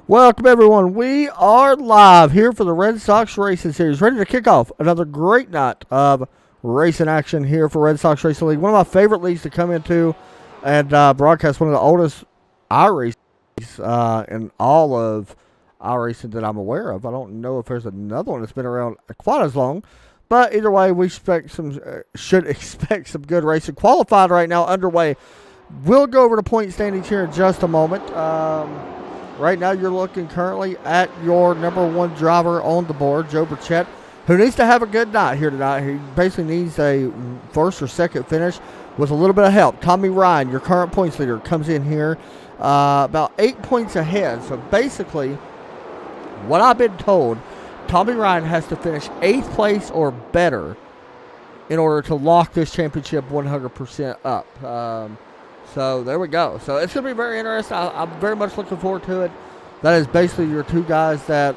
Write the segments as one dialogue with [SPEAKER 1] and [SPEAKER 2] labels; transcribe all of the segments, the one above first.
[SPEAKER 1] Welcome, everyone. We are live here for the Red Sox Racing Series, ready to kick off another great night of racing action here for Red Sox Racing League. One of my favorite leagues to come into and broadcast. One of the oldest iRaces in all of iRacing that I'm aware of. I don't know if there's another one that's been around quite as long. But either way, we should expect some good racing. Qualified right now underway. We'll go over the point standings here in just a moment. Right now, you're looking currently at your number one driver on the board, Joe Burchett, who needs to have a good night here tonight. He basically needs a first or second finish with a little bit of help. Tommy Ryan, your current points leader, comes in here about 8 points ahead. So basically, what I've been told, Tommy Ryan has to finish 8th place or better in order to lock this championship 100% up. So there we go. So it's going to be very interesting. I'm very much looking forward to it. That is basically your two guys that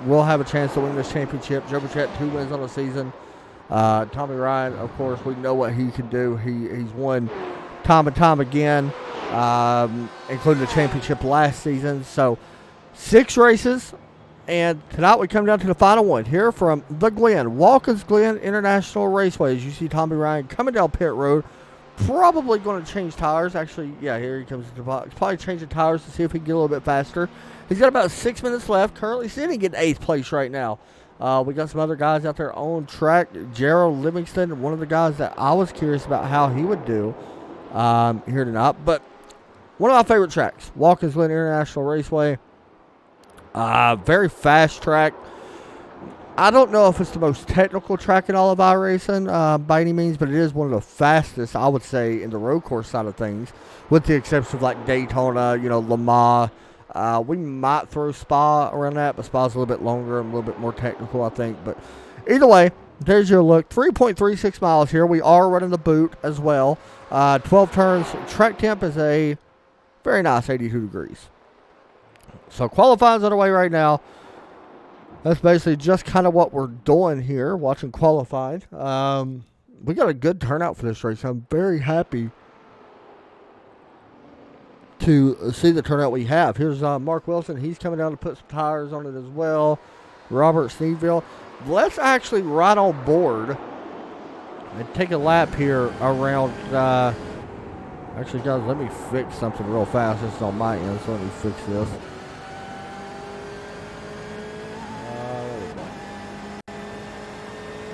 [SPEAKER 1] will have a chance to win this championship. Joe Burchett, 2 wins on the season. Tommy Ryan, of course, we know what he can do. He's won time and time again, including the championship last season. So 6 races. And tonight we come down to the final one here from the Glen, Watkins Glen International Raceway. As you see Tommy Ryan coming down pit road. Probably going to change tires. Actually, yeah, here he comes to the box. Probably change the tires to see if he can get a little bit faster. He's got about 6 minutes left. Currently sitting in 8th place right now. We got some other guys out there on track. Gerald Livingston, one of the guys that I was curious about how he would do here tonight. But one of my favorite tracks, Watkins Glen International Raceway. Very fast track. I don't know if it's the most technical track in all of iRacing by any means, but it is one of the fastest, I would say, in the road course side of things, with the exception of like Daytona, Le Mans. We might throw Spa around that, but Spa's a little bit longer and a little bit more technical, I think. But either way, there's your look. 3.36 miles here. We are running the boot as well. 12 turns. Track temp is a very nice 82 degrees. So qualifying's underway right now. That's basically just kind of what we're doing here, watching qualifying. We got a good turnout for this race. I'm very happy to see the turnout we have. Here's Mark Wilson. He's coming down to put some tires on it as well. Robert Sneedville. Let's actually ride on board and take a lap here around. Actually, guys, let me fix something real fast. This is on my end, so let me fix this.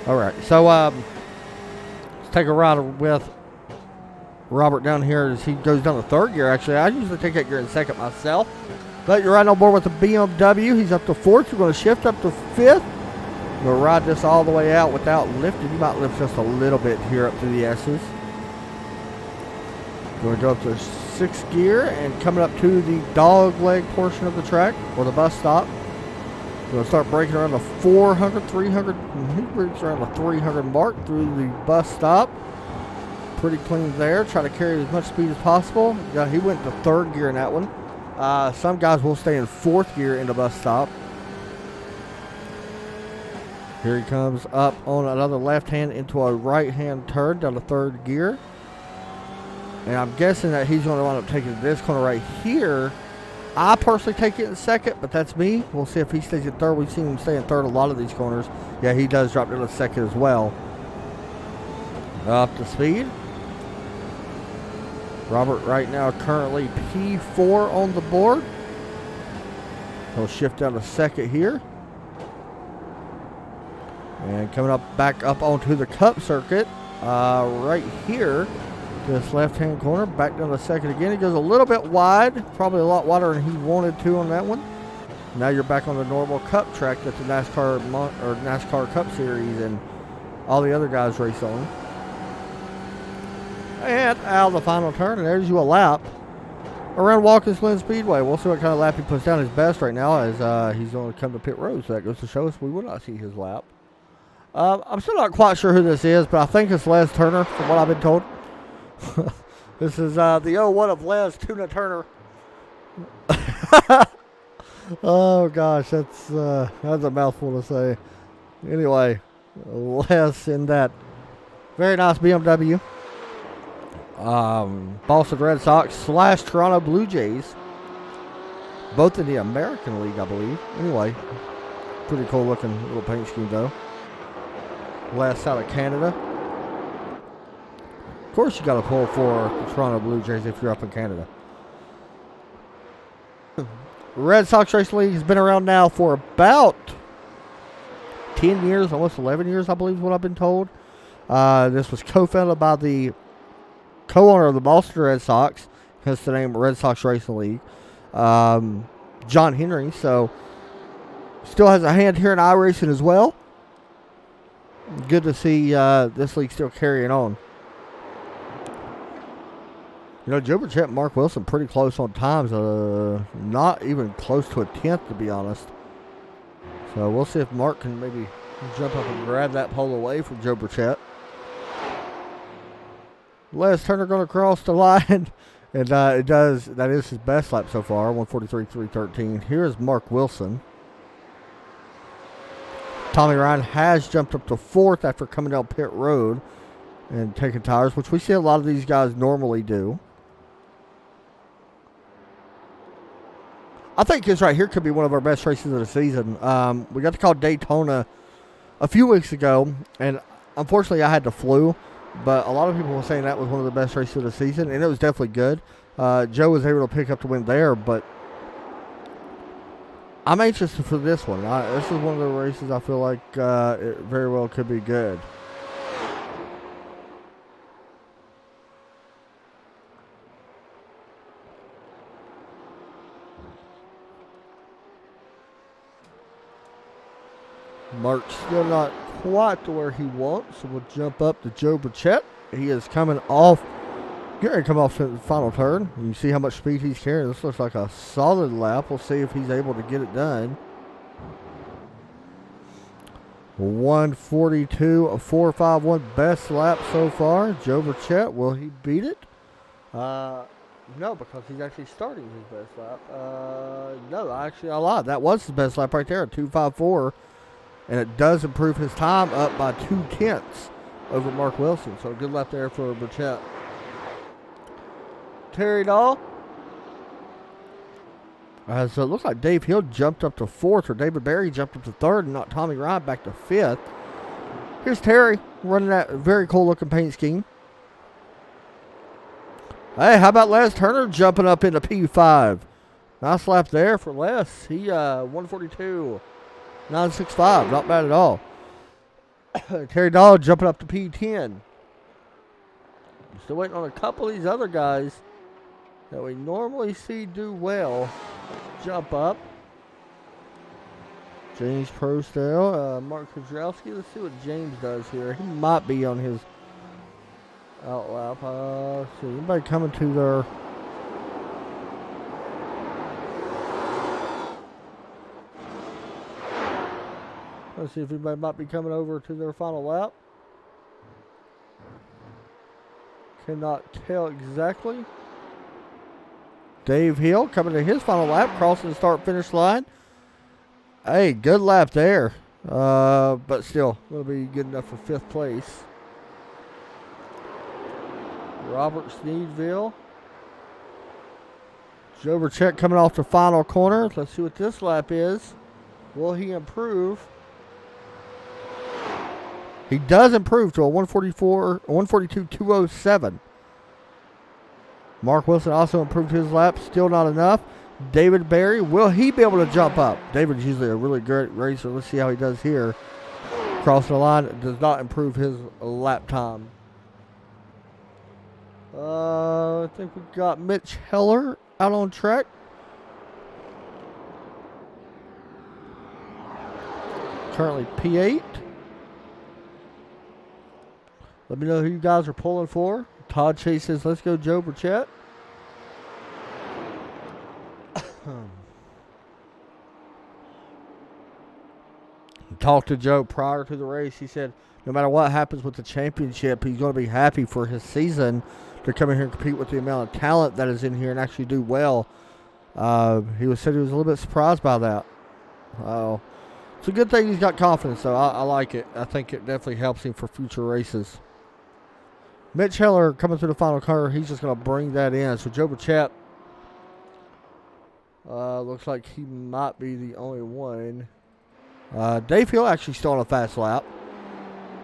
[SPEAKER 1] All right, so let's take a ride with Robert down here as he goes down to 3rd gear. Actually, I usually take that gear in 2nd myself. But you're riding on board with the BMW. He's up to 4th. You're going to shift up to 5th. We'll ride this all the way out without lifting. You might lift just a little bit here up to the S's. Going to go up to 6th gear and coming up to the dog leg portion of the track or the bus stop. We'll start breaking around the 400, 300, he breaks around the 300 mark through the bus stop. Pretty clean there. Try to carry as much speed as possible. Yeah, he went to 3rd gear in that one. Some guys will stay in 4th gear in the bus stop. Here he comes up on another left hand into a right hand turn down to 3rd gear. And I'm guessing that he's going to wind up taking this corner right here. I personally take it in 2nd, but that's me. We'll see if he stays in 3rd. We've seen him stay in 3rd a lot of these corners. Yeah, he does drop down to 2nd as well. Up to speed. Robert right now currently P4 on the board. He'll shift down to 2nd here. And coming up back up onto the Cup circuit right here. This left-hand corner, back down to 2nd again. He goes a little bit wide, probably a lot wider than he wanted to on that one. Now you're back on the normal Cup track that the NASCAR Cup Series and all the other guys race on. And out of the final turn, and there's you a lap around Watkins Glen Speedway. We'll see what kind of lap he puts down his best right now as he's going to come to pit road. So that goes to show us we will not see his lap. I'm still not quite sure who this is, but I think it's Les Turner from what I've been told. This is the 01 of Les Tuna Turner. Oh gosh, that's a mouthful to say. Anyway, Les in that very nice BMW. Boston Red Sox / Toronto Blue Jays Both in the American League, I believe. Anyway, pretty cool looking little paint scheme, though. Last out of Canada. Of course, you got to pull for the Toronto Blue Jays if you're up in Canada. Red Sox Racing League has been around now for about 10 years, almost 11 years, I believe is what I've been told. This was co-founded by the co-owner of the Boston Red Sox, hence the name Red Sox Racing League, John Henry. So, still has a hand here in iRacing as well. Good to see this league still carrying on. You know, Joe Burchett and Mark Wilson pretty close on times. Not even close to a 10th, to be honest. So we'll see if Mark can maybe jump up and grab that pole away from Joe Burchett. Les Turner going to cross the line. And it does. That is his best lap so far, 143.313. Here is Mark Wilson. Tommy Ryan has jumped up to 4th after coming down pit road and taking tires, which we see a lot of these guys normally do. I think this right here could be one of our best races of the season. We got to call Daytona a few weeks ago, and unfortunately I had the flu, but a lot of people were saying that was one of the best races of the season, and it was definitely good. Joe was able to pick up the win there, but I'm anxious for this one. This is one of the races I feel like it very well could be good. Mark's still not quite to where he wants, so we'll jump up to Joe Burchett. He is coming off, getting ready to come off to the final turn. You see how much speed he's carrying. This looks like a solid lap. We'll see if he's able to get it done. 142.451, best lap so far. Joe Burchett, will he beat it? No, because he's actually starting his best lap. No, actually I lied. That was his best lap right there, 254. And it does improve his time up by 0.2 over Mark Wilson. So a good lap there for Burchett. Terry Dahl. So it looks like Dave Hill jumped up to 4th, or David Berry jumped up to 3rd, and knocked Tommy Ryan back to 5th. Here's Terry running that very cool looking paint scheme. Hey, how about Les Turner jumping up into P5? Nice lap there for Les. He 142.965, not bad at all. Terry Dahl jumping up to P10. Still waiting on a couple of these other guys that we normally see do well jump up. James Prostel, Mark Kozlowski. Let's see what James does here. He might be on his out lap. See, anybody coming to their... Let's see if anybody might be coming over to their final lap. Cannot tell exactly. Dave Hill coming to his final lap, crossing the start-finish line. Hey, good lap there. But still, will be good enough for 5th place. Robert Sneedville. Joe Burchett coming off the final corner. Let's see what this lap is. Will he improve? He does improve to a 142.207. Mark Wilson also improved his lap. Still not enough. David Berry, will he be able to jump up? David's usually a really great racer. Let's see how he does here. Crossing the line, does not improve his lap time. I think we got Mitch Heller out on track. Currently P8. Let me know who you guys are pulling for. Todd Chase says, let's go Joe Burchett. Talked to Joe prior to the race. He said no matter what happens with the championship, he's going to be happy for his season to come in here and compete with the amount of talent that is in here and actually do well. Said he was a little bit surprised by that. It's a good thing he's got confidence, though. I like it. I think it definitely helps him for future races. Mitch Heller coming through the final corner. He's just going to bring that in. So Joe Burchett Looks like he might be the only one. Dave Hill actually still on a fast lap.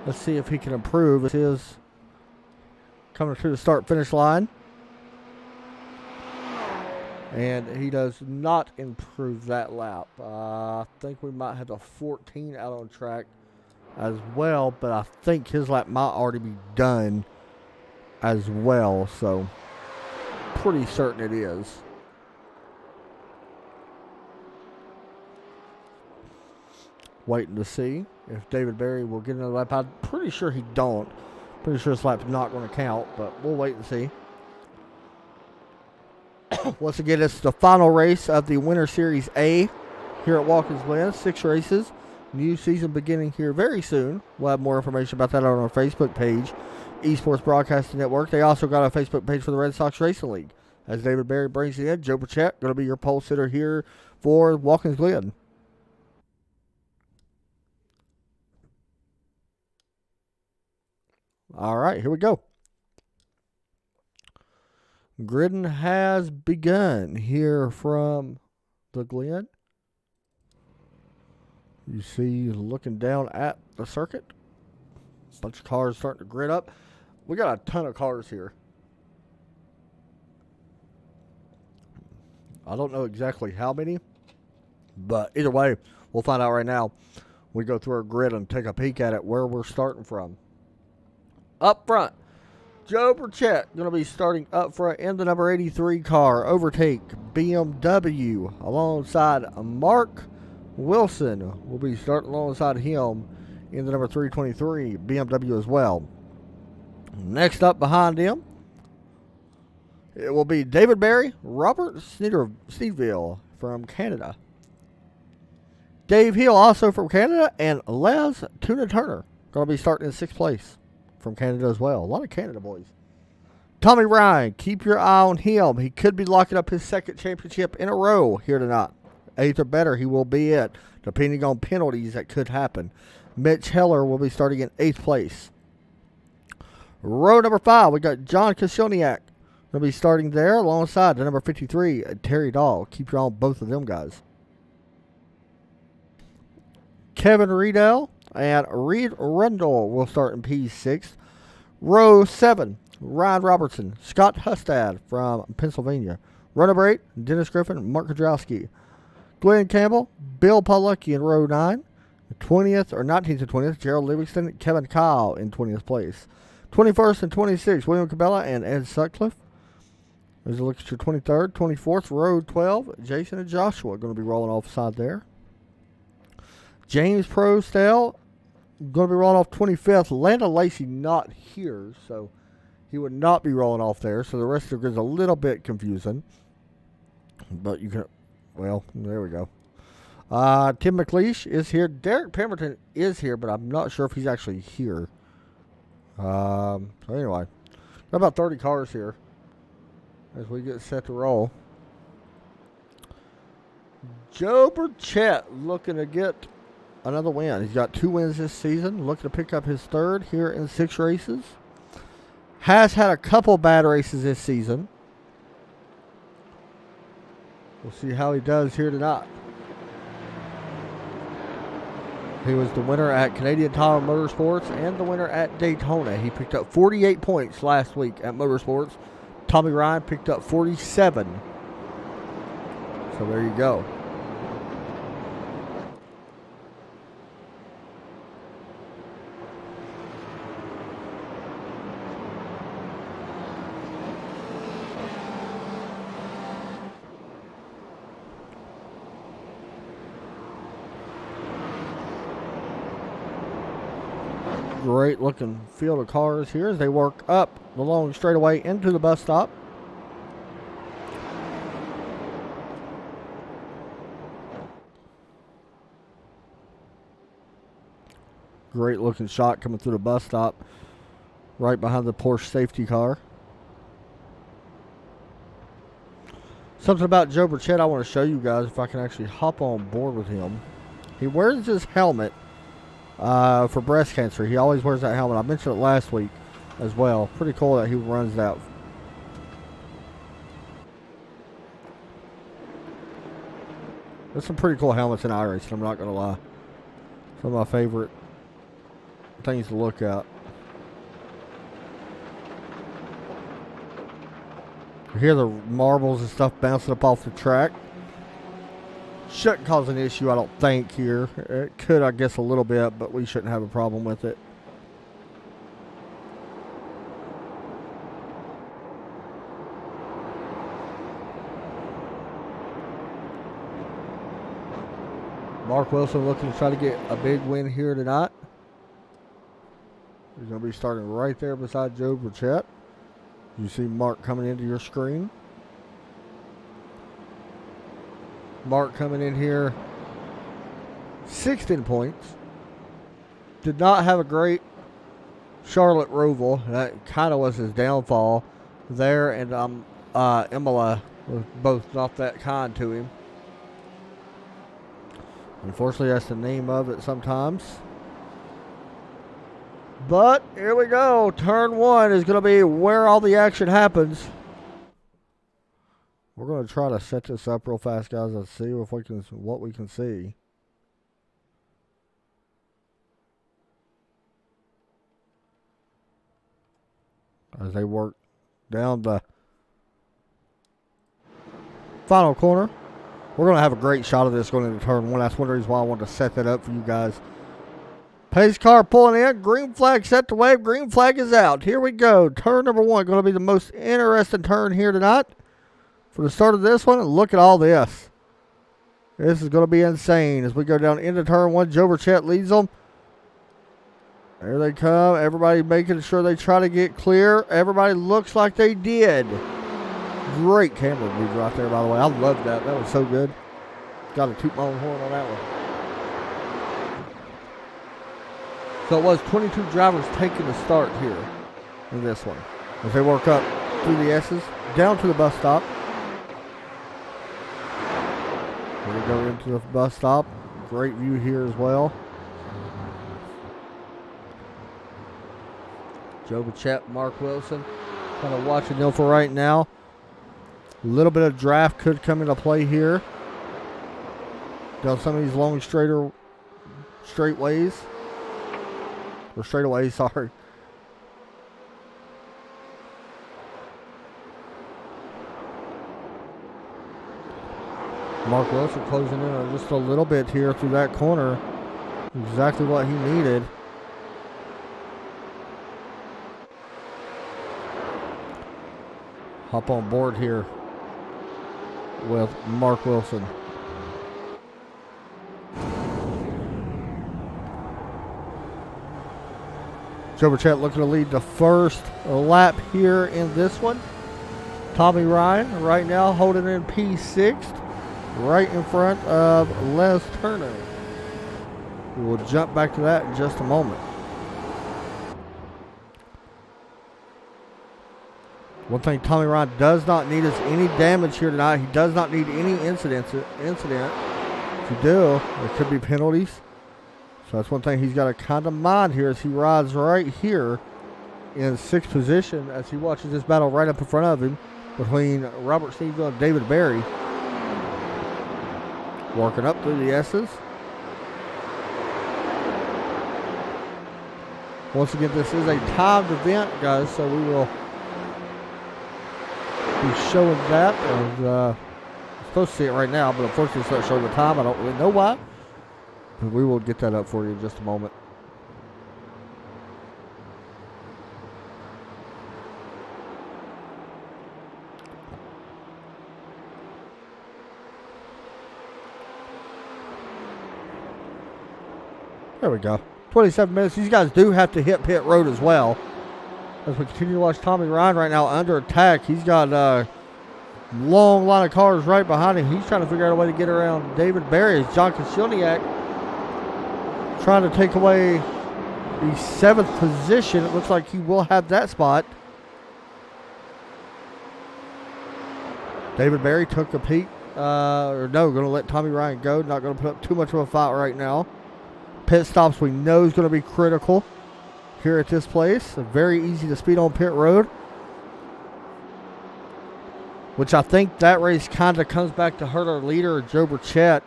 [SPEAKER 1] Let's see if he can improve. This is coming to the start-finish line. And he does not improve that lap. I think we might have a 14 out on track as well, but I think his lap might already be done as well, so pretty certain it is. Waiting to see if David Berry will get another lap. I'm pretty sure he don't. Pretty sure his lap's not going to count, but we'll wait and see. Once again, it's the final race of the Winter Series A here at Watkins, Glen. 6 races. New season beginning here very soon. We'll have more information about that on our Facebook page, Esports Broadcasting Network. They also got a Facebook page for the Red Sox Racing League. As David Berry brings it in, Joe Burchett going to be your pole sitter here for Watkins, Glen. All right, here we go. Gridding has begun here from the Glen. You see, looking down at the circuit, a bunch of cars starting to grid up. We got a ton of cars here. I don't know exactly how many, but either way, we'll find out right now. We go through our grid and take a peek at it where we're starting from. Up front, Joe Burchett going to be starting up front in the number 83 car. Overtake BMW alongside Mark Wilson will be starting alongside him in the number 323 BMW as well. Next up behind him, it will be David Berry, Robert Sneedville from Canada. Dave Hill also from Canada, and Les Tuna Turner going to be starting in 6th place from Canada as well. A lot of Canada boys. Tommy Ryan, keep your eye on him. He could be locking up his 2nd championship in a row here tonight. 8th or better, he will be it, depending on penalties that could happen. Mitch Heller will be starting in 8th place. Row number 5, we got John Koscielniak. Will be starting there alongside the number 53, Terry Dahl. Keep your eye on both of them guys. Kevin Riedel and Reed Rundle will start in P6. Row 7, Ryan Robertson, Scott Hustad from Pennsylvania. Row number 8, Dennis Griffin, Mark Kudrowski. Glenn Campbell, Bill Pawlucki in row 9. 20th or 19th and 20th, Gerald Livingston, Kevin Kyle in 20th place. 21st and 26th, William Cabela and Ed Sutcliffe. There's a look at your 23rd, 24th, row 12, Jason and Joshua going to be rolling off side there. James Prostell going to be rolling off 25th. Landon Lacey not here, so he would not be rolling off there. So the rest of the grid's a little bit confusing. But you can, well, there we go. Tim McLeish is here. Derek Pemberton is here, but I'm not sure if he's actually here. So anyway, got about 30 cars here as we get set to roll. Joe Burchett looking to get another win. He's got 2 wins this season. Looking to pick up his 3rd here in 6 races. Has had a couple bad races this season. We'll see how he does here tonight. He was the winner at Canadian Tire Motorsports and the winner at Daytona. He picked up 48 points last week at Motorsports. Tommy Ryan picked up 47. So there you go. Great looking field of cars here as they work up the long straightaway into the bus stop. Great looking shot coming through the bus stop right behind the Porsche safety car. Something about Joe Burchett I want to show you guys if I can actually hop on board with him. He wears his helmet for breast cancer. He always wears that helmet. I mentioned it last week as well. Pretty cool that he runs that. There's some pretty cool helmets in iRacing, I'm not going to lie. Some of my favorite things to look at. You hear the marbles and stuff bouncing up off the track. Shouldn't cause an issue, I don't think, here. It could, I guess, a little bit, but we shouldn't have a problem with it. Mark Wilson looking to try to get a big win here tonight. He's going to be starting right there beside Joe Burchett. You see Mark coming into your screen. Mark coming in here, 16 points. Did not have a great Charlotte Roval. That kind of was his downfall there, and Imola was both not that kind to him. Unfortunately, that's the name of it sometimes. But here we go. Turn 1 is going to be where all the action happens. We're going to try to set this up real fast, guys. Let's see if we can, what we can see. As they work down the final corner. We're going to have a great shot of this going into turn 1. That's one of the reasons why I wanted to set that up for you guys. Pace car pulling in. Green flag set to wave. Green flag is out. Here we go. Turn number 1. Going to be the most interesting turn here tonight. For the start of this one, look at all this. This is going to be insane. As we go down into turn 1, Joe Burchett leads them. There they come. Everybody making sure they try to get clear. Everybody looks like they did. Great camera move right there, by the way. I love that. That was so good. Got to toot my own horn on that one. So it was 22 drivers taking the start here in this one. As they work up through the S's, down to the bus stop. Here we go into the bus stop. Great view here as well. Joe Burchett, Mark Wilson, kind of watching them for right now. A little bit of draft could come into play here. Down some of these long straightaways. Or straightaways, sorry. Mark Wilson closing in on just a little bit here through that corner. Exactly what he needed. Hop on board here with Mark Wilson. Joe Burchett looking to lead the first lap here in this one. Tommy Ryan right now holding in P6th, right in front of Les Turner. We will jump back to that in just a moment. One thing Tommy Ryan does not need is any damage here tonight. He does not need any incident. If you do, there could be penalties. So that's one thing he's got to kind of mind here as he rides right here in 6th position as he watches this battle right up in front of him between Robert Stevensville and David Berry. Working up through the S's. Once again, this is a timed event, guys, so we will be showing that. And, I'm supposed to see it right now, but unfortunately it's not showing the time. I don't really know why. But we will get that up for you in just a moment. There we go. 27 minutes. These guys do have to hit pit road as well. As we continue to watch Tommy Ryan right now under attack. He's got a long line of cars right behind him. He's trying to figure out a way to get around David Berry. John Kosilniak trying to take away the 7th position. It looks like he will have that spot. David Berry took a peek. Going to let Tommy Ryan go. Not going to put up too much of a fight right now. Pit stops we know is going to be critical here at this place. Very easy to speed on pit road. Which I think that race kind of comes back to hurt our leader, Joe Burchett.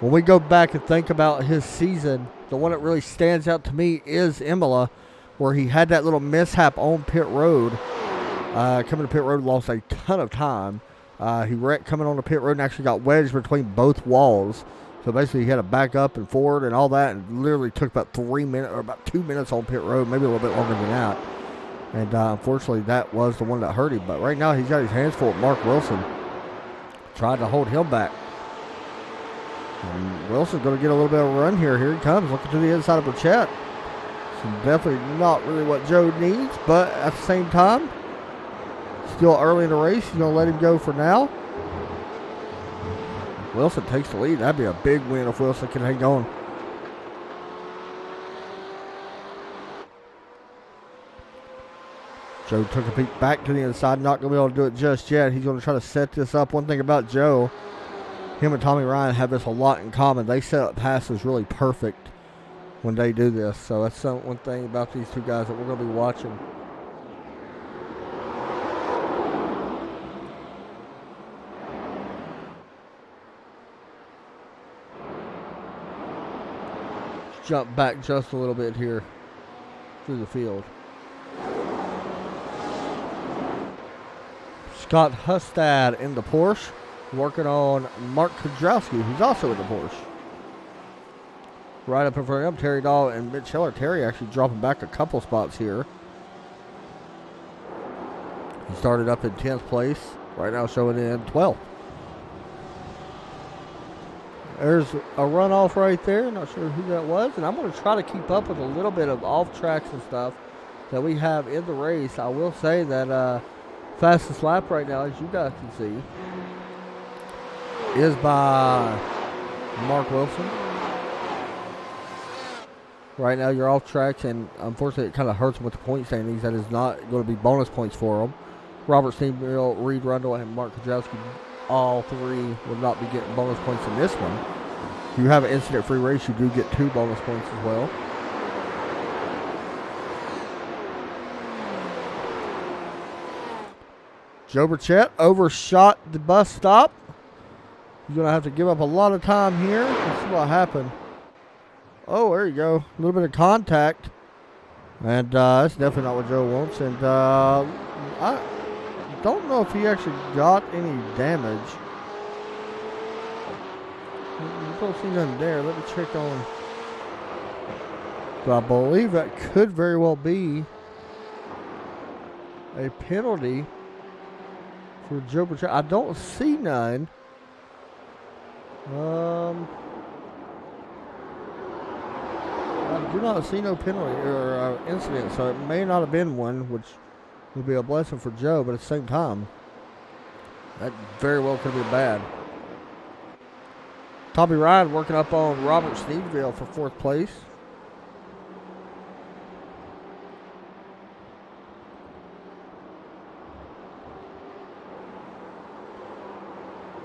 [SPEAKER 1] When we go back and think about his season, the one that really stands out to me is Imola, where he had that little mishap on pit road. Coming to pit road, lost a ton of time. He wrecked coming on the pit road and actually got wedged between both walls. So basically, he had to back up and forward and all that, and literally took about 3 minutes or about 2 minutes on pit road, maybe a little bit longer than that. And unfortunately, that was the one that hurt him. But right now, he's got his hands full with Mark Wilson, trying to hold him back. And Wilson's going to get a little bit of a run here. Here he comes, looking to the inside of Burchett. So definitely not really what Joe needs, but at the same time, still early in the race. He's going to let him go for now. Wilson takes the lead. That'd be a big win if Wilson can hang on. Joe took a peek back to the inside. Not going to be able to do it just yet. He's going to try to set this up. One thing about Joe, him and Tommy Ryan have this a lot in common. They set up passes really perfect when they do this. So that's one thing about these two guys that we're going to be watching. Let's jump back just a little bit here through the field. Scott Hustad in the Porsche, working on Mark Kudrowski, who's also in the Porsche. Right up in front of him, Terry Dahl and Mitch Hiller. Terry actually dropping back a couple spots here. He started up in 10th place, right now showing in 12th. There's a runoff right there, not sure who that was, and I'm going to try to keep up with a little bit of off tracks and stuff that we have in the race. I will say that fastest lap right now, as you guys can see, is by Mark Wilson. Right now, you're off tracks, and unfortunately, it kind of hurts him with the point standings. That is not going to be bonus points for him. Robert Steamville, Reed Rundle, and Mark Kudrowski, all three will not be getting bonus points in this one. If you have an incident-free race, you do get 2 bonus points as well. Joe Burchett overshot the bus stop. He's going to have to give up a lot of time here. Let's see what happened. Oh, there you go. A little bit of contact. And that's definitely not what Joe wants. And I don't know if he actually got any damage. I don't see nothing there. Let me check on. But I believe that could very well be a penalty for Joe Burchett. I don't see none. I do not see no penalty or incident, so it may not have been one, which would be a blessing for Joe, but at the same time, that very well could be bad. Tommy Ryan working up on Robert Steedville for 4th place.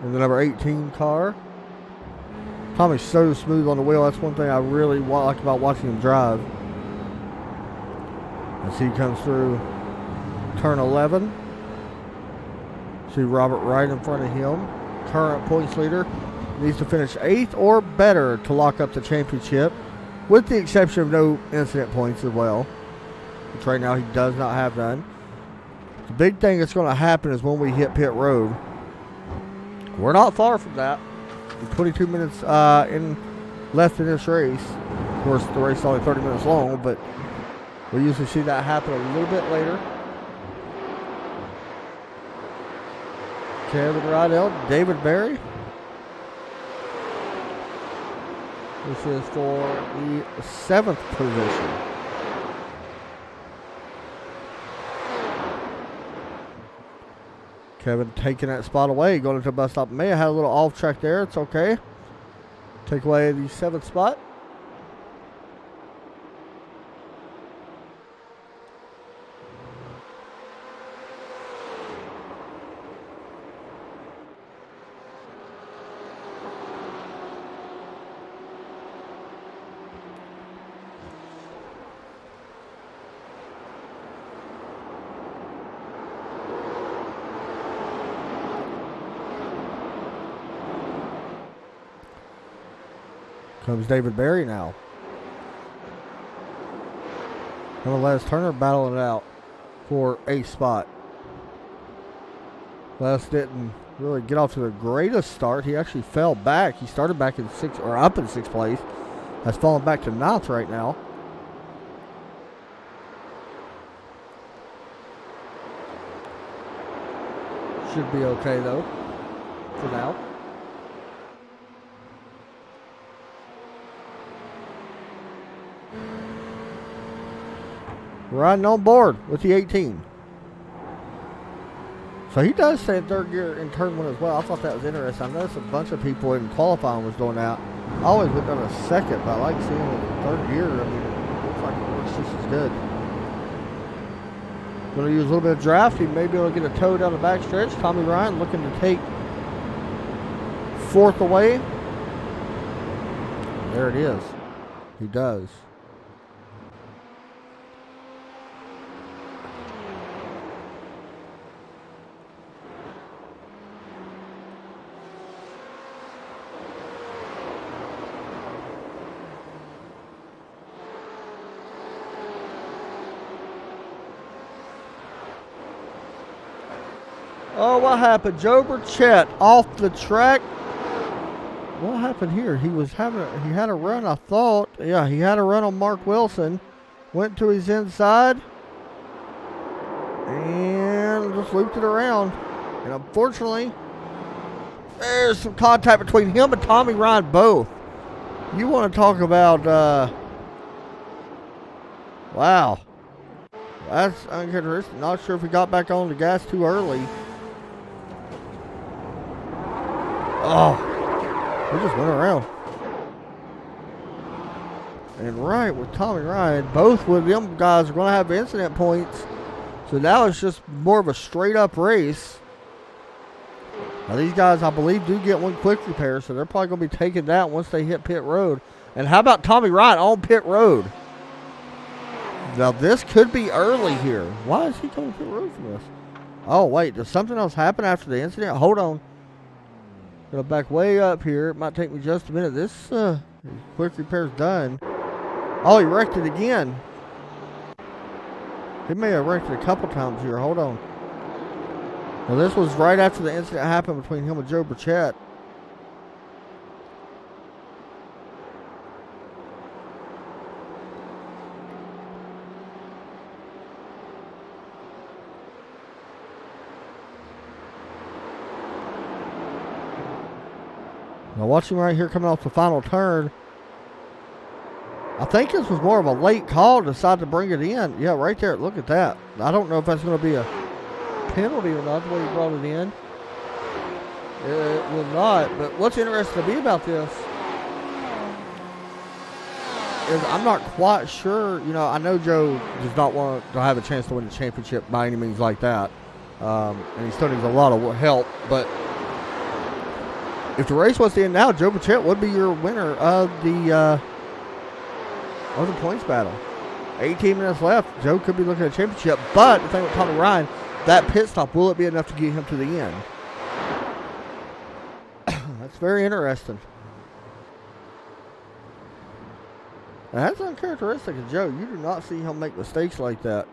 [SPEAKER 1] In the number 18 car. Tommy's so smooth on the wheel. That's one thing I really like about watching him drive. As he comes through turn 11. See Robert right in front of him. Current points leader. Needs to finish 8th or better to lock up the championship, with the exception of no incident points as well, which right now he does not have none. The big thing that's going to happen is when we hit pit road. We're not far from that. 22 minutes left in this race. Of course, the race is only 30 minutes long, but we usually see that happen a little bit later. Kevin Rydell, David Berry. This is for the 7th position. Kevin taking that spot away, going into the bus stop. May have had a little off track there. It's okay. Take away the 7th spot. Comes David Berry now. And Les Turner battling it out for a spot. Les didn't really get off to the greatest start. He actually fell back. He started back in up in sixth place. Has fallen back to ninth right now. Should be okay though, for now. Riding on board with the 18. So he does stay in third gear in turn one as well. I thought that was interesting. I noticed a bunch of people in qualifying was doing that. I always went down a second, but I like seeing it in third gear. I mean, it looks like it works just as good. Going to use a little bit of draft. He may be able to get a toe down the back stretch. Tommy Ryan looking to take fourth away. There it is. He does. Oh, what happened? Joe Burchett off the track. What happened here? He had a run, I thought. Yeah, he had a run on Mark Wilson. Went to his inside. And just looped it around. And unfortunately, there's some contact between him and Tommy Ryan both. You want to talk about, wow. That's uncharacteristic. Not sure if he got back on the gas too early. Oh, he just went around. And right with Tommy Ryan, both of them guys are going to have incident points. So now it's just more of a straight up race. Now these guys, I believe, do get one quick repair, so they're probably going to be taking that once they hit pit road. And how about Tommy Ryan on pit road? Now this could be early here. Why is he coming to pit road for this? Oh wait, does something else happen after the incident? Hold on. Gonna back way up here. It might take me just a minute. This quick repair's done. Oh, he wrecked it again. He may have wrecked it a couple times here. Hold on. Well, this was right after the incident happened between him and Joe Burchett. Now watch him right here coming off the final turn. I think this was more of a late call to decide to bring it in. Yeah, right there. Look at that. I don't know if that's going to be a penalty or not, the way he brought it in. It will not. But what's interesting to me about this is I'm not quite sure. You know, I know Joe does not want to have a chance to win the championship by any means like that. And he still needs a lot of help. But if the race was to end now, Joe Burchett would be your winner of the points battle. 18 minutes left. Joe could be looking at a championship. But the thing with Tommy Ryan, that pit stop, will it be enough to get him to the end? That's very interesting. Now, that's uncharacteristic of Joe. You do not see him make mistakes like that.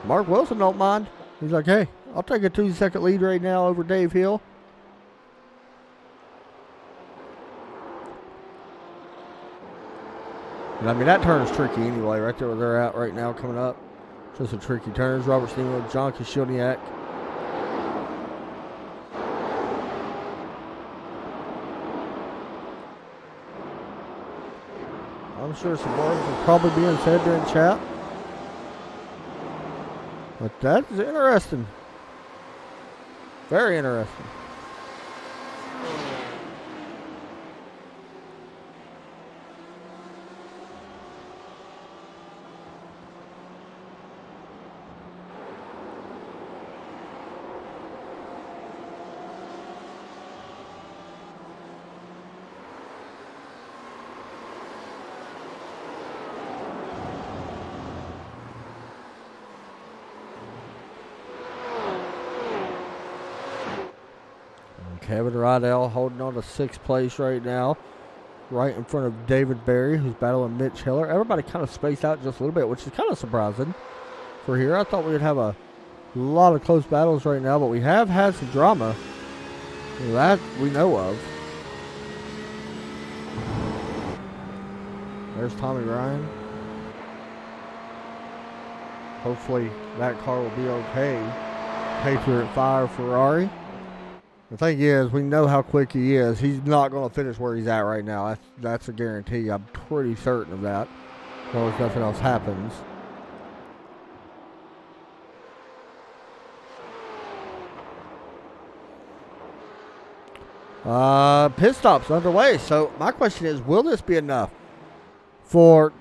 [SPEAKER 1] Mark Wilson don't mind. He's like, hey, I'll take a 2-second lead right now over Dave Hill. And I mean, that turn is tricky anyway, right there where they're at right now coming up. Just a tricky turns. Robert Steenwood, John Kishilniak. I'm sure some words are probably being said during chat. But that is interesting. Very interesting. Kevin Rydell holding on to 6th place right now, right in front of David Berry, who's battling Mitch Hiller. Everybody kind of spaced out just a little bit, which is kind of surprising for here. I thought we would have a lot of close battles right now, but we have had some drama that we know of. There's Tommy Ryan. Hopefully that car will be okay. Patriot Fire Ferrari. The thing is, we know how quick he is. He's not going to finish where he's at right now. That's a guarantee. I'm pretty certain of that. As long as nothing else happens. Pit stops underway. So my question is, will this be enough for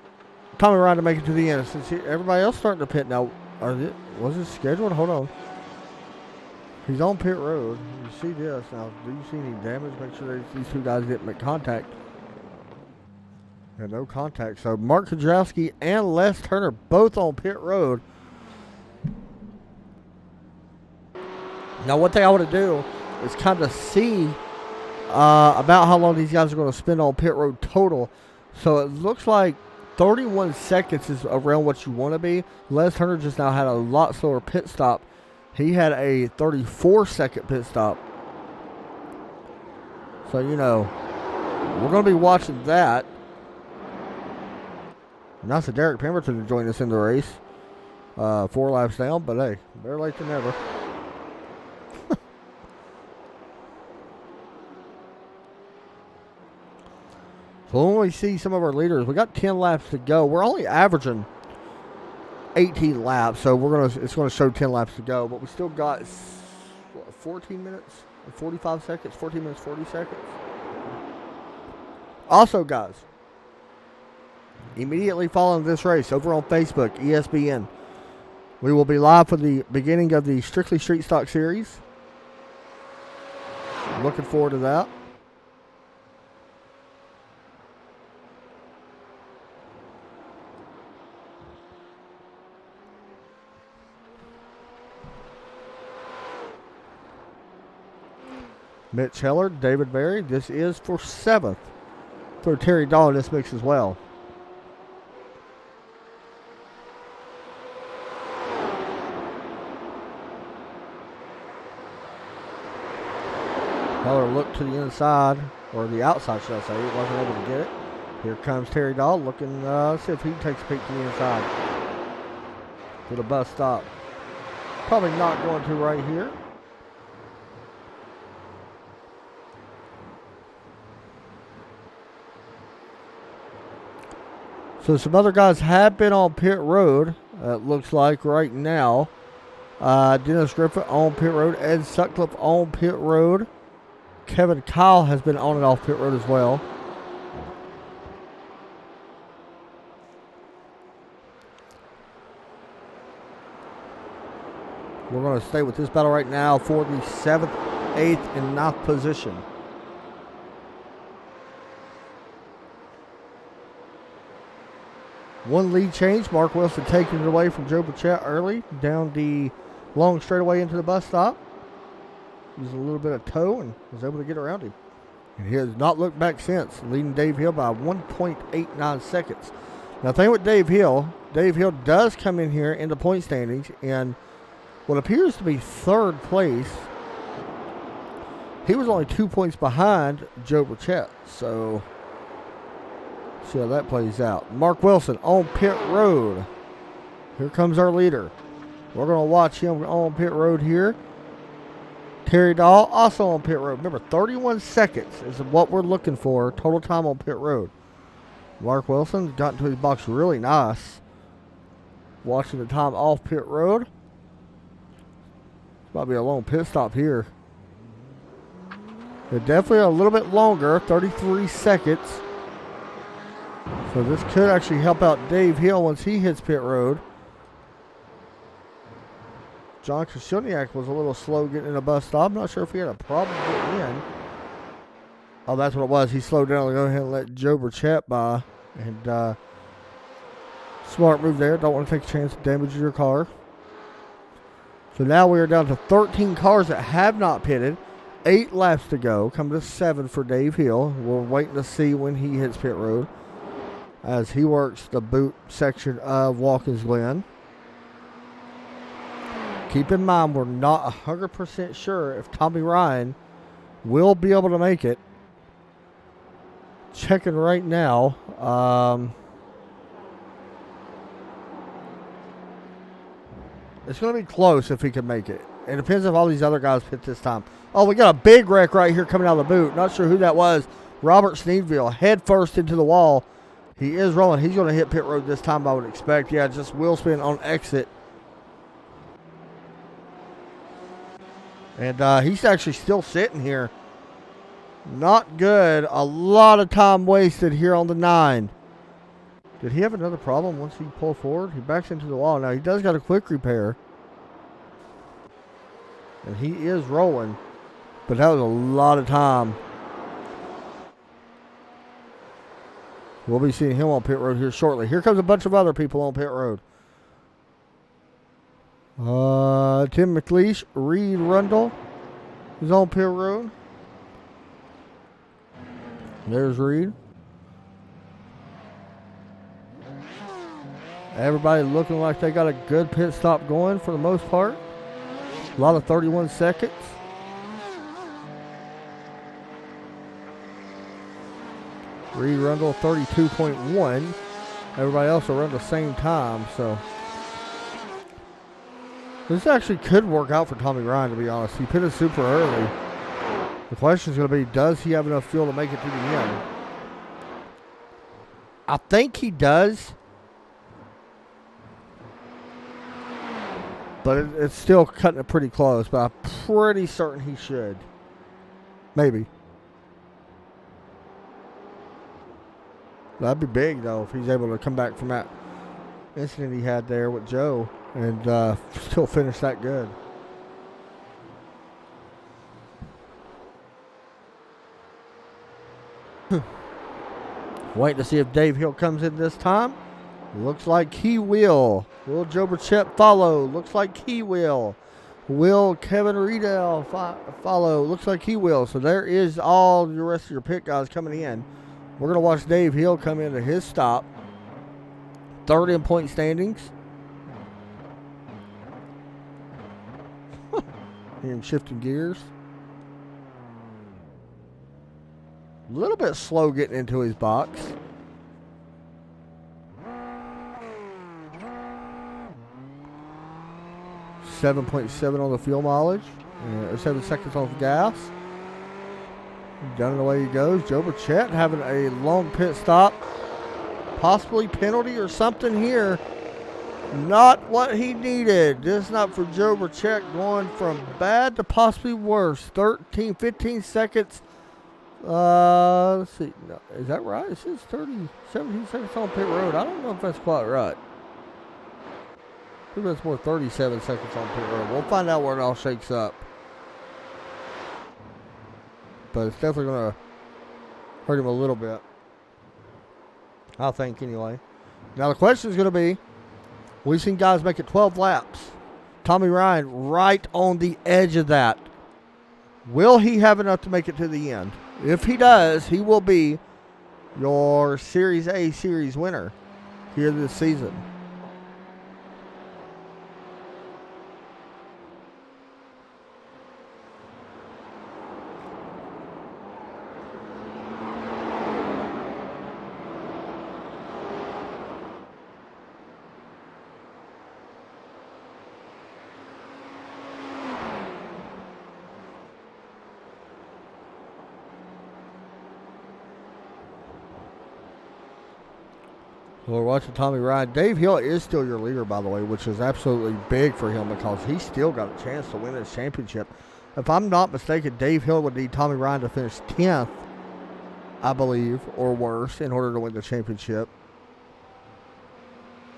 [SPEAKER 1] Tommy Ryan to make it to the end? Since everybody else starting to pit now, was it scheduled? Hold on. He's on pit road. You see this. Now, do you see any damage? Make sure these two guys didn't make contact. Yeah, no contact. So, Mark Kudrowski and Les Turner both on pit road. Now, one thing I want to do is kind of see about how long these guys are going to spend on pit road total. So, it looks like 31 seconds is around what you want to be. Les Turner just now had a lot slower pit stop. He had a 34-second pit stop. So, you know, we're going to be watching that. Not for Derek Pemberton to join us in the race. 4 laps down, but hey, better late than never. So when we see some of our leaders, we got 10 laps to go. We're only averaging 18 laps, so it's gonna show 10 laps to go, but we still got 14 minutes and 45 seconds, 14 minutes 40 seconds. Also, guys, immediately following this race over on Facebook, ESPN, we will be live for the beginning of the Strictly Street Stock Series. Looking forward to that. Mitch Heller, David Berry. This is for 7th. For Terry Dahl in this mix as well. Heller looked to the inside, or the outside, should I say. He wasn't able to get it. Here comes Terry Dahl looking, see if he takes a peek to the inside. To the bus stop. Probably not going to right here. So some other guys have been on pit road, it looks like right now. Dennis Griffith on pit road. Ed Sutcliffe on pit road. Kevin Kyle has been on and off pit road as well. We're going to stay with this battle right now for the 7th, 8th, and 9th position. One lead change. Mark Wilson taking it away from Joe Burchett early down the long straightaway into the bus stop. Used a little bit of toe and was able to get around him. And he has not looked back since, leading Dave Hill by 1.89 seconds. Now, the thing with Dave Hill does come in here in the point standings in what appears to be 3rd place. He was only 2 points behind Joe Burchett, so see how that plays out. Mark Wilson on pit road. Here comes our leader. We're going to watch him on pit road here. Terry Dahl also on pit road. Remember, 31 seconds is what we're looking for total time on pit road. Mark Wilson got into his box really nice. Watching the time off pit road. Might be a long pit stop here. They're definitely a little bit longer, 33 seconds. So this could actually help out Dave Hill once he hits pit road. John Krasuniak was a little slow getting in a bus stop. I'm not sure if he had a problem getting in. Oh, that's what it was. He slowed down to go ahead and let Joe Burchett by. And smart move there. Don't want to take a chance of damaging your car. So now we are down to 13 cars that have not pitted. 8 laps to go. Come to 7 for Dave Hill. We're waiting to see when he hits pit road as he works the boot section of Watkins Glen. Keep in mind, we're not 100% sure if Tommy Ryan will be able to make it. Checking right now. It's going to be close if he can make it. It depends if all these other guys pit this time. Oh, we got a big wreck right here coming out of the boot. Not sure who that was. Robert Sneedville, head first into the wall. He is rolling. He's going to hit pit road this time, I would expect. Yeah, just wheel spin on exit. And he's actually still sitting here. Not good. A lot of time wasted here on the 9. Did he have another problem once he pulled forward? He backs into the wall. Now, he does got a quick repair. And he is rolling. But that was a lot of time. We'll be seeing him on pit road here shortly. Here comes a bunch of other people on pit road. Tim McLeish, Reed Rundle is on pit road. There's Reed. Everybody looking like they got a good pit stop going for the most part. A lot of 31 seconds. Reed Rundle 32.1. Everybody else will run the same time, so this actually could work out for Tommy Ryan, to be honest. He pitted super early. The question is going to be, does he have enough fuel to make it to the end? I think he does. But it's still cutting it pretty close. But I'm pretty certain he should. Maybe. That'd be big, though, if he's able to come back from that incident he had there with Joe and still finish that good. Waiting to see if Dave Hill comes in this time. Looks like he will. Will Joe Burchett follow? Looks like he will. Will Kevin Riedel follow? Looks like he will. So there is all the rest of your pit guys coming in. We're going to watch Dave Hill come into his stop. Third in point standings. Him shifting gears. A little bit slow getting into his box. .7 on the fuel mileage. 7 seconds on the gas. Down and away he goes. Joe Burchett having a long pit stop. Possibly penalty or something here. Not what he needed. This is not for Joe Burchett, going from bad to possibly worse. 15 seconds. Let's see. No, is that right? It says 17 seconds on pit road. I don't know if that's quite right. I think that's more 37 seconds on pit road. We'll find out where it all shakes up. But it's definitely going to hurt him a little bit. I think, anyway. Now, the question is going to be, we've seen guys make it 12 laps. Tommy Ryan right on the edge of that. Will he have enough to make it to the end? If he does, he will be your Series A Series winner here this season. We're watching Tommy Ryan. Dave Hill is still your leader, by the way, which is absolutely big for him because he's still got a chance to win this championship. If I'm not mistaken, Dave Hill would need Tommy Ryan to finish 10th, I believe, or worse, in order to win the championship.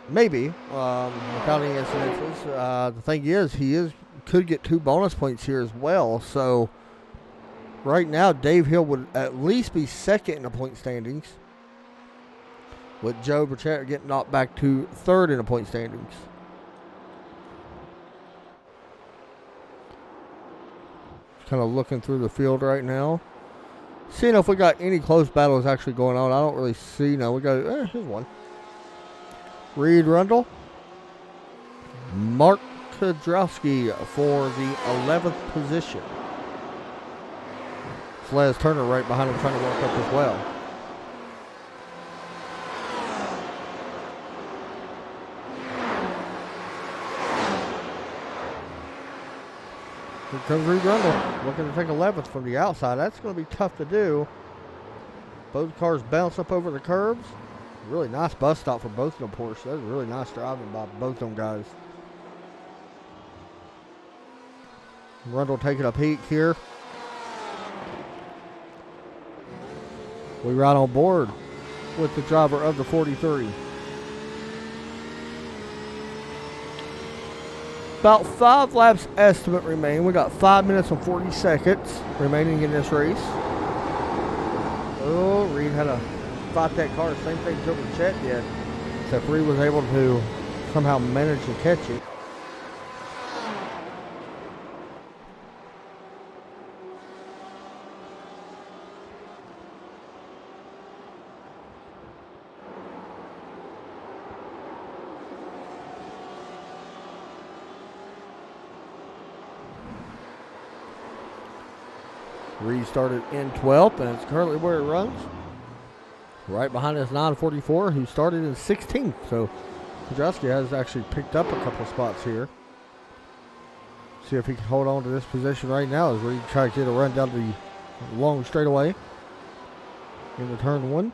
[SPEAKER 1] Maybe, without any incidences. The thing is, he could get 2 bonus points here as well. So right now, Dave Hill would at least be second in the point standings, with Joe Burchett getting knocked back to third in the point standings. Kind of looking through the field right now. Seeing if we got any close battles actually going on. I don't really see. No, we got, here's one. Reed Rundle. Mark Kudrowski for the 11th position. Slez Turner right behind him trying to work up as well. Here comes Reed Rundle, looking to take 11th from the outside. That's going to be tough to do. Both cars bounce up over the curbs. Really nice bus stop for both of them, Porsche. That was really nice driving by both of them guys. Rundle taking a peek here. We ride on board with the driver of the 43. About 5 laps estimate remain. We got 5 minutes and 40 seconds remaining in this race. Oh, Reed had to fight that car. Same thing Joe Chet did, except Reed was able to somehow manage to catch it. Reed started in 12th, and it's currently where it runs. Right behind us, 944, who started in 16th. So Kudrowski has actually picked up a couple spots here. See if he can hold on to this position right now as Reed tries to get a run down the long straightaway into turn 1.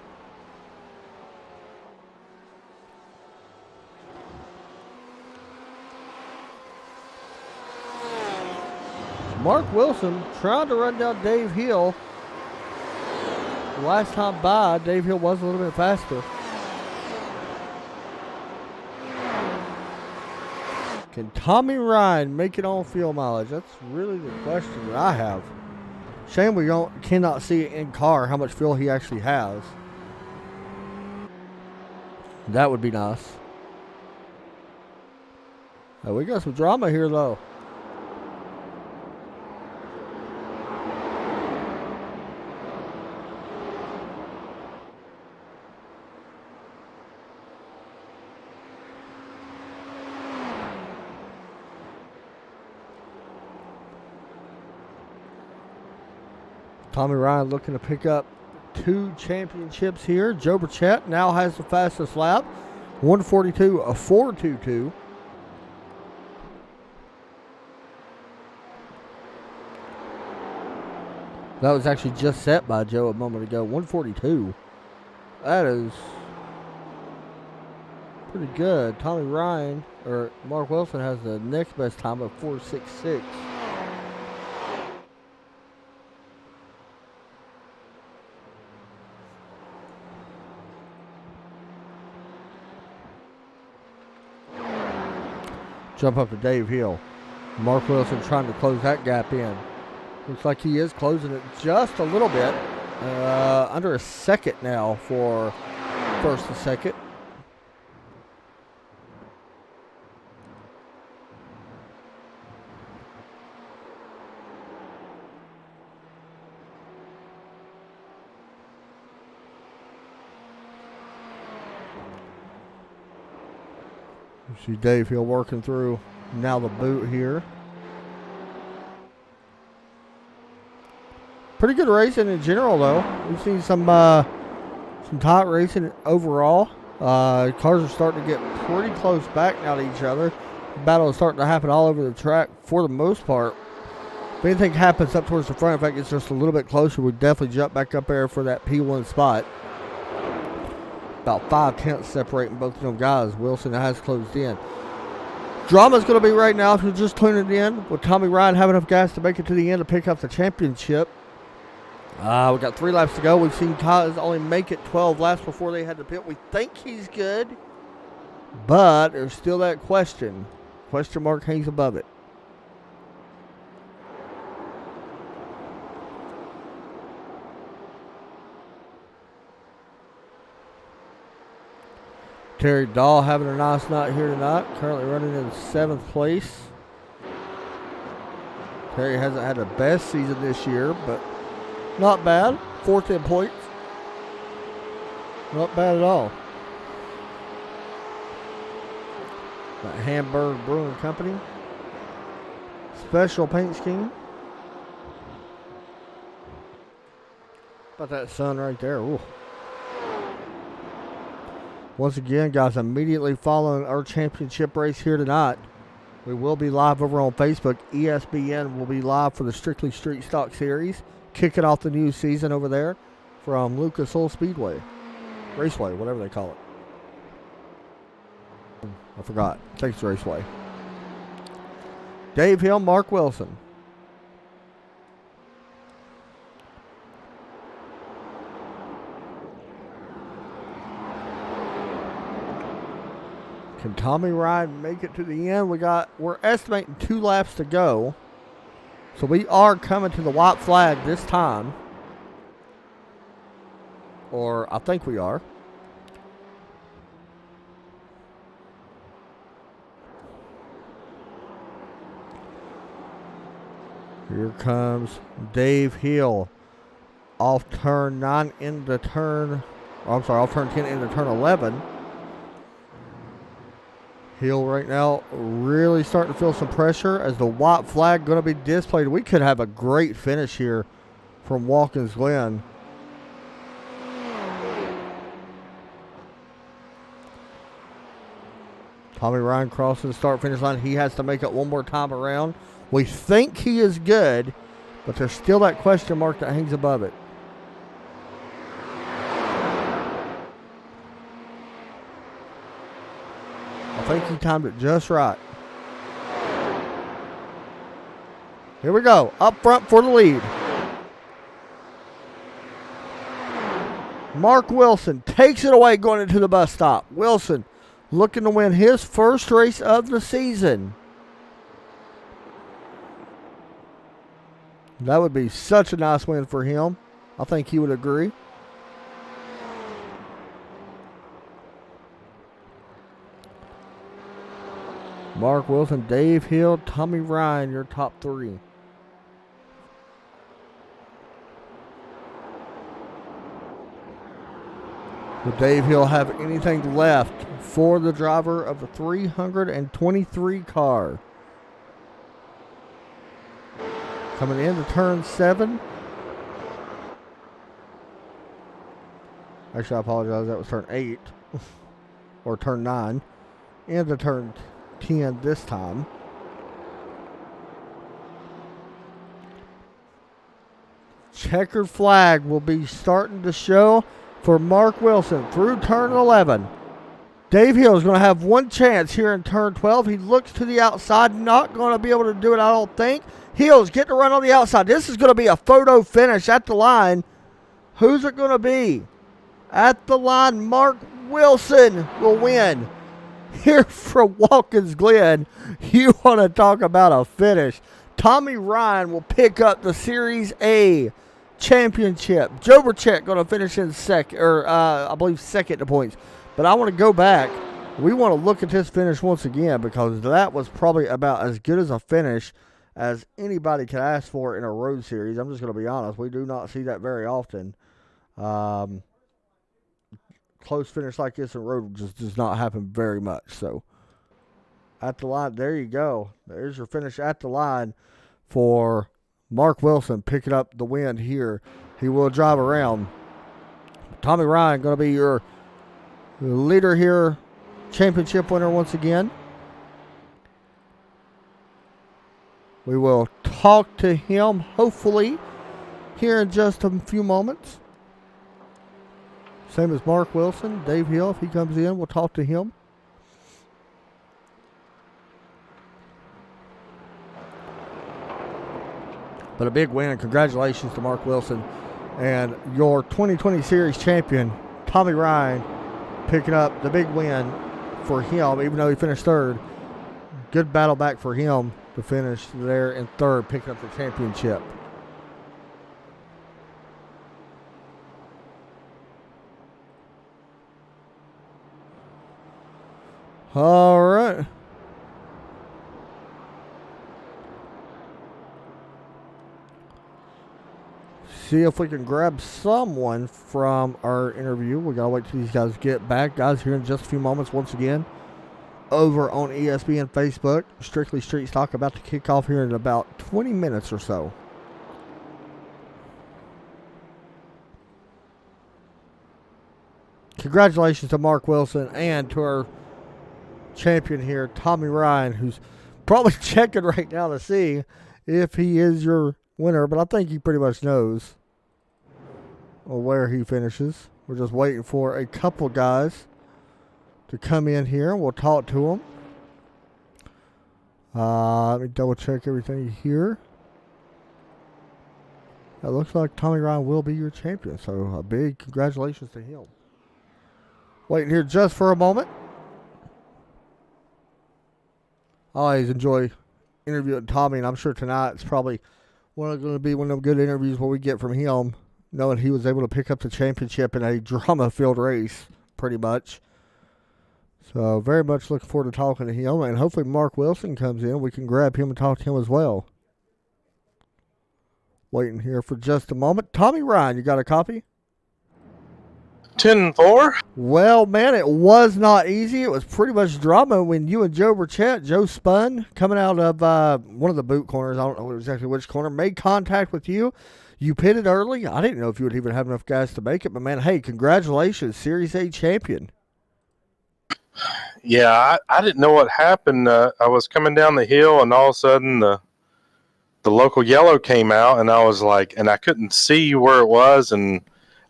[SPEAKER 1] Mark Wilson trying to run down Dave Hill. Last time by, Dave Hill was a little bit faster. Can Tommy Ryan make it on field mileage? That's really the question that I have. Shame we cannot see it in car how much fuel he actually has. That would be nice. Now, we got some drama here though. Tommy Ryan looking to pick up 2 championships here. Joe Burchett now has the fastest lap. 1:42.422. That was actually just set by Joe a moment ago. 1:42. That is pretty good. Tommy Ryan, or Mark Wilson, has the next best time of 4:66. Jump up to Dave Hill. Mark Wilson trying to close that gap in. Looks like he is closing it just a little bit. Under a second now for first and second. You see Dave Hill working through now the boot here. Pretty good racing in general, though. We've seen some tight racing overall. Cars are starting to get pretty close back now to each other. The battle is starting to happen all over the track for the most part. If anything happens up towards the front, if that gets just a little bit closer, we'd definitely jump back up there for that P1 spot. About 5/10 separating both of them guys. Wilson has closed in. Drama's going to be right now, if you're just tuning in, with Tommy Ryan having enough gas to make it to the end to pick up the championship. We got 3 laps to go. We've seen Kaz only make it 12 laps before they had to pit. We think he's good, but there's still that question. Question mark hangs above it. Terry Dahl having a nice night here tonight. Currently running in 7th place. Terry hasn't had the best season this year, but not bad. 4th in points. Not bad at all. That Hamburg Brewing Company. Special paint scheme. About that sun right there. Ooh. Once again, guys, immediately following our championship race here tonight, we will be live over on Facebook. ESPN will be live for the Strictly Street Stock Series, kicking off the new season over there from Lucas Oil Speedway. Raceway, whatever they call it. I forgot. I think it's Raceway. Dave Hill, Mark Wilson. Can Tommy Ryan make it to the end? We're estimating 2 laps to go. So we are coming to the white flag this time. Or I think we are. Here comes Dave Hill off turn 9 into turn, off turn 10 into turn 11. Hill right now really starting to feel some pressure as the white flag going to be displayed. We could have a great finish here from Watkins Glen. Tommy Ryan crossing the start-finish line. He has to make it one more time around. We think he is good, but there's still that question mark that hangs above it. I think he timed it just right. Here we go. Up front for the lead. Mark Wilson takes it away going into the bus stop. Wilson looking to win his first race of the season. That would be such a nice win for him. I think he would agree. Mark Wilson, Dave Hill, Tommy Ryan, your top 3. Will Dave Hill have anything left for the driver of the 323 car? Coming into turn 7. Actually, I apologize. That was turn 8. Or turn 9. Into turn 10 this time. Checkered flag will be starting to show for Mark Wilson through turn 11. Dave Hill is going to have one chance here in turn 12. He looks to the outside, not going to be able to do it, I don't think. Hill's getting to run on the outside. This is going to be a photo finish at the line. Who's it going to be? At the line, Mark Wilson will win. Here from Watkins Glen, you want to talk about a finish. Tommy Ryan will pick up the Series A championship. Joe Burchett going to finish in second, or I believe second to points. But I want to go back. We want to look at this finish once again because that was probably about as good as a finish as anybody could ask for in a road series. I'm just going to be honest. We do not see that very often. Close finish like this in road just does not happen very much. So at the line, there you go. There's your finish at the line for Mark Wilson picking up the win here. He will drive around. Tommy Ryan going to be your leader here, championship winner once again. We will talk to him hopefully here in just a few moments. Same as Mark Wilson, Dave Hill, if he comes in, we'll talk to him. But a big win. Congratulations to Mark Wilson and your 2020 Series champion, Tommy Ryan, picking up the big win for him, even though he finished third. Good battle back for him to finish there in third, picking up the championship. All right. see if we can grab someone from our interview. We gotta wait till these guys get back, guys. Here in just a few moments, once again, over on ESPN Facebook, Strictly Street Stock about to kick off here in about 20 minutes or so. Congratulations to Mark Wilson and to our champion here, Tommy Ryan, who's probably checking right now to see if he is your winner, but I think he pretty much knows where he finishes. We're just waiting for a couple guys to come in here, and we'll talk to them. Let me double check everything here. It looks like Tommy Ryan will be your champion, so a big congratulations to him. Waiting here just for a moment. I always enjoy interviewing Tommy, and I'm sure tonight it's probably going to be one of them good interviews where we get from him, knowing he was able to pick up the championship in a drama-filled race, pretty much. So very much looking forward to talking to him, and hopefully Mark Wilson comes in. We can grab him and talk to him as well. Waiting here for just a moment. Tommy Ryan, you got a copy?
[SPEAKER 2] 10-4.
[SPEAKER 1] Well, man, it was not easy. It was pretty much drama when you and Joe Burchett, Joe spun, coming out of one of the boot corners, I don't know exactly which corner, made contact with you. You pitted early. I didn't know if you would even have enough guys to make it, but, man, hey, congratulations, Series A champion.
[SPEAKER 2] Yeah, I didn't know what happened. I was coming down the hill, and all of a sudden the local yellow came out, and I was like, and I couldn't see where it was, and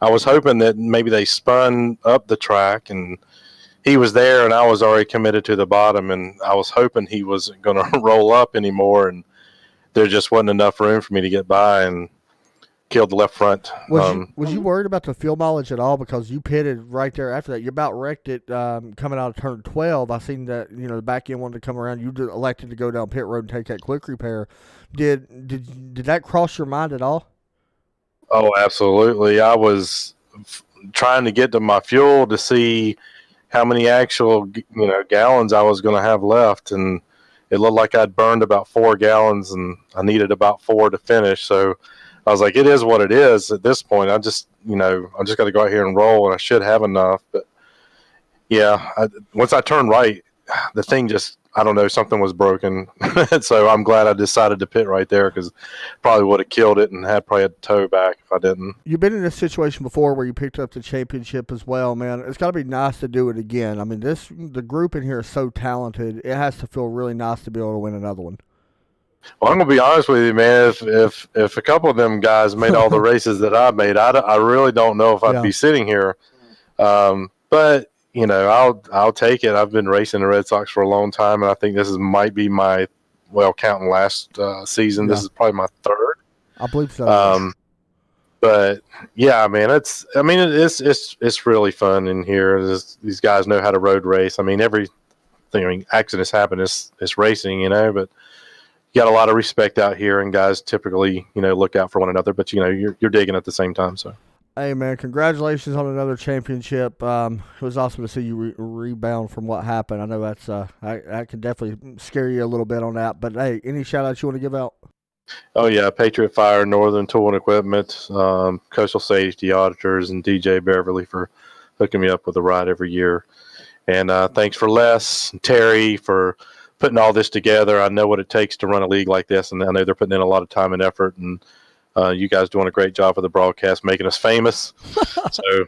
[SPEAKER 2] I was hoping that maybe they spun up the track, and he was there, and I was already committed to the bottom, and I was hoping he wasn't going to roll up anymore, and there just wasn't enough room for me to get by, and killed the left front.
[SPEAKER 1] Was you worried about the fuel mileage at all, because you pitted right there after that? You about wrecked it coming out of turn 12. I seen that the back end wanted to come around. You elected to go down pit road and take that quick repair. Did that cross your mind at all?
[SPEAKER 2] Oh, absolutely. I was trying to get to my fuel to see how many actual, gallons I was going to have left. And it looked like I'd burned about 4 gallons, and I needed about 4 to finish. So I was like, it is what it is at this point. I'm just got to go out here and roll, and I should have enough. But yeah, once I turned right, the thing just, I don't know, something was broken. So I'm glad I decided to pit right there, because probably would have killed it and probably had to tow back if I didn't.
[SPEAKER 1] You've been in this situation before where you picked up the championship as well, man. It's got to be nice to do it again. I mean, the group in here is so talented. It has to feel really nice to be able to win another one.
[SPEAKER 2] Well, I'm going to be honest with you, man. If a couple of them guys made all the races that I made, I really don't know if I'd be sitting here. But I'll take it. I've been racing the Red Sox for a long time, and I think might be my, counting last season, this is probably my third.
[SPEAKER 1] I believe so.
[SPEAKER 2] But yeah, man, it's really fun in here. These guys know how to road race. I mean, accidents happen. It's racing, but you got a lot of respect out here, and guys typically, look out for one another. But you're digging at the same time, so.
[SPEAKER 1] Hey, man, congratulations on another championship. It was awesome to see you rebound from what happened. I know that's that can definitely scare you a little bit on that. But, hey, any shout-outs you want to give out?
[SPEAKER 2] Oh, yeah, Patriot Fire, Northern Tool and Equipment, Coastal Safety Auditors, and DJ Beverly for hooking me up with a ride every year. And thanks for Les and Terry for putting all this together. I know what it takes to run a league like this, and I know they're putting in a lot of time and effort, and you guys doing a great job with the broadcast, making us famous. So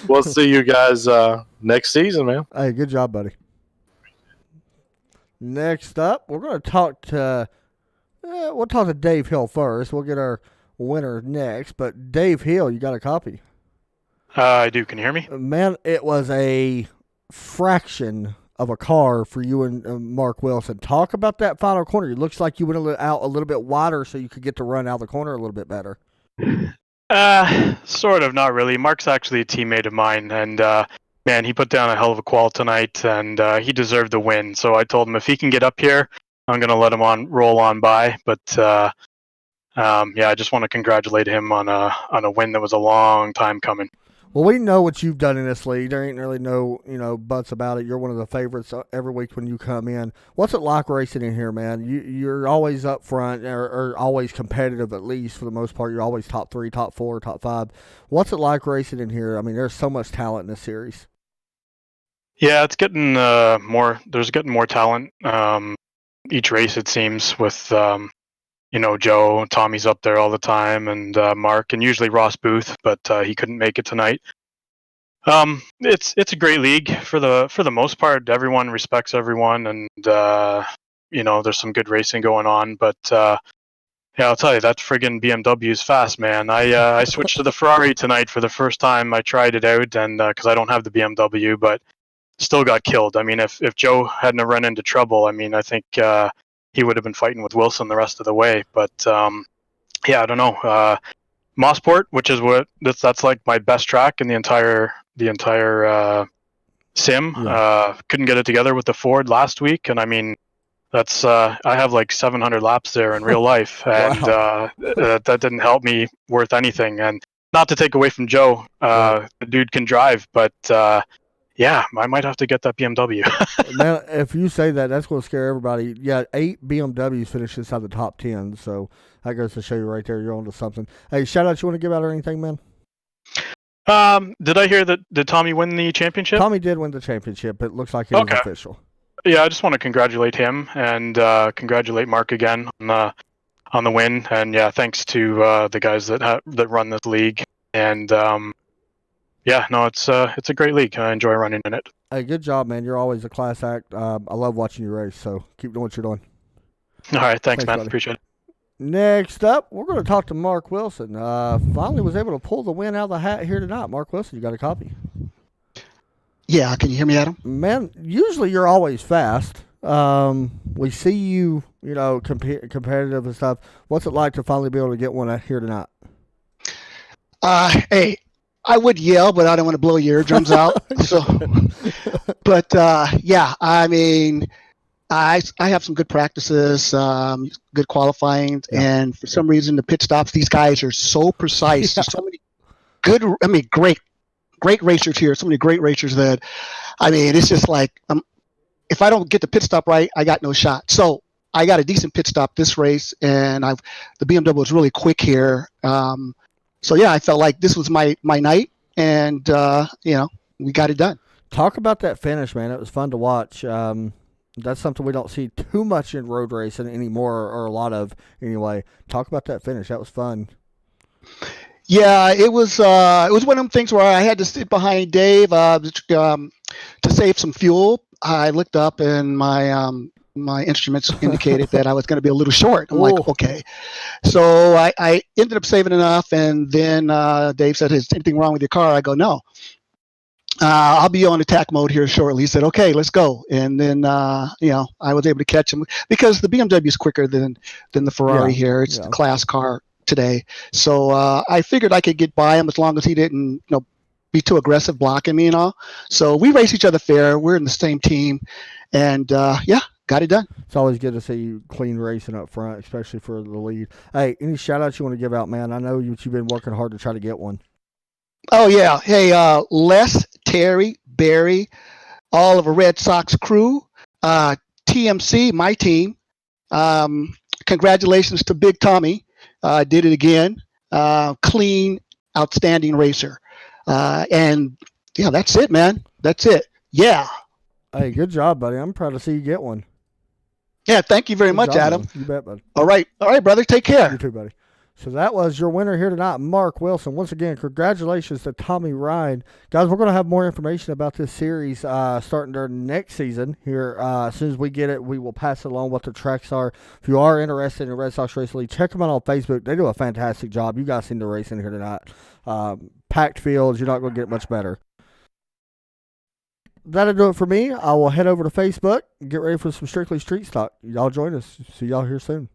[SPEAKER 2] we'll see you guys next season, man.
[SPEAKER 1] Hey, good job, buddy. Next up, we're going to talk to we'll talk to Dave Hill first. We'll get our winner next. But Dave Hill, you got a copy?
[SPEAKER 3] I do. Can you hear me?
[SPEAKER 1] Man, it was a fraction of a car for you and Mark Wilson. Talk about that final corner. It looks like you went out a little bit wider so you could get to run out the corner a little bit better.
[SPEAKER 3] Sort of, not really. Mark's actually a teammate of mine, and man, he put down a hell of a qual tonight, and he deserved the win. So I told him if he can get up here, I'm going to let him roll on by. But yeah, I just want to congratulate him on a win that was a long time coming.
[SPEAKER 1] Well, we know what you've done in this league. There ain't really no, buts about it. You're one of the favorites every week when you come in. What's it like racing in here, man? You're always up front or always competitive, at least for the most part. You're always top 3, top 4, top 5. What's it like racing in here? I mean, there's so much talent in this series.
[SPEAKER 3] Yeah, it's getting more. There's getting more talent each race, it seems, with Joe, Tommy's up there all the time, and Mark, and usually Ross Booth, but he couldn't make it tonight. It's a great league for the most part. Everyone respects everyone, and there's some good racing going on. But yeah, I'll tell you, that friggin' BMW is fast, man. I switched to the Ferrari tonight for the first time. I tried it out, and because I don't have the BMW, but still got killed. I mean, if Joe hadn't run into trouble, I mean, I think he would have been fighting with Wilson the rest of the way. But yeah, I don't know. Mossport, which is that's like my best track in the entire sim.
[SPEAKER 1] Yeah.
[SPEAKER 3] Couldn't get it together with the Ford last week, and I mean, that's I have like 700 laps there in real life, and
[SPEAKER 1] Wow.
[SPEAKER 3] that didn't help me worth anything. And not to take away from Joe,
[SPEAKER 1] Right.
[SPEAKER 3] the dude can drive, but yeah, I might have to get that BMW.
[SPEAKER 1] Man, if you say that, that's going to scare everybody. Yeah, 8 BMWs finished inside the top 10, so that goes to show you right there you're onto something. Hey, shout out, you want to give out or anything, man?
[SPEAKER 3] Did I hear that? Did Tommy win the championship?
[SPEAKER 1] Tommy did win the championship. It looks like it was official.
[SPEAKER 3] Yeah, I just want to congratulate him and congratulate Mark again on the win. And yeah, thanks to the guys that run this league. And yeah, no, it's a great league. I enjoy running in it.
[SPEAKER 1] Hey, good job, man. You're always a class act. I love watching you race, so keep doing what you're doing.
[SPEAKER 3] All right, thanks man.
[SPEAKER 1] Buddy.
[SPEAKER 3] Appreciate it.
[SPEAKER 1] Next up, we're going to talk to Mark Wilson. Finally was able to pull the win out of the hat here tonight. Mark Wilson, you got a copy?
[SPEAKER 4] Yeah, can you hear me, Adam?
[SPEAKER 1] Man, usually you're always fast. We see you, competitive and stuff. What's it like to finally be able to get one out here tonight?
[SPEAKER 4] Hey, I would yell, but I don't want to blow your eardrums out. So, but yeah, I mean, I have some good practices, good qualifying, and for some reason the pit stops. These guys are so precise. There's so many great racers here. So many great racers that, I mean, it's just like if I don't get the pit stop right, I got no shot. So I got a decent pit stop this race, and the BMW was really quick here. So yeah, I felt like this was my night, and we got it done.
[SPEAKER 1] Talk about that finish, man. It was fun to watch. That's something we don't see too much in road racing anymore, or a lot of anyway. Talk about that finish. That was fun.
[SPEAKER 4] Yeah, it was one of them things where I had to sit behind Dave to save some fuel. I looked up and my instruments indicated that I was going to be a little short. I'm like, okay. So I ended up saving enough, and then Dave said, "Is anything wrong with your car?" I go, "No. I'll be on attack mode here shortly." He said, "Okay, let's go." And then I was able to catch him because the BMW is quicker than the Ferrari here. It's the class car today. So I figured I could get by him as long as he didn't be too aggressive blocking me and all. So we race each other fair. We're in the same team, and got it done.
[SPEAKER 1] It's always good to see you clean racing up front, especially for the lead. Hey, any shout outs you want to give out, man? I know you've been working hard to try to get one.
[SPEAKER 4] Oh yeah. Hey, Les, Terry, Barry, all of a Red Sox crew, TMC, my team. Congratulations to Big Tommy. Did it again. Clean, outstanding racer. And yeah, that's it, man. That's it. Yeah.
[SPEAKER 1] Hey, good job, buddy. I'm proud to see you get one.
[SPEAKER 4] Yeah, thank you very much, Adam.
[SPEAKER 1] You bet, bud.
[SPEAKER 4] All right, brother. Take care.
[SPEAKER 1] You too, buddy. So that was your winner here tonight, Mark Wilson. Once again, congratulations to Tommy Ryan. Guys, we're going to have more information about this series starting during next season here. As soon as we get it, we will pass it along what the tracks are. If you are interested in Red Sox Racing League, check them out on Facebook. They do a fantastic job. You guys seen the racing here tonight. Packed fields. You're not going to get much better. That'll do it for me. I will head over to Facebook and get ready for some Strictly Street Stock. Y'all join us. See y'all here soon.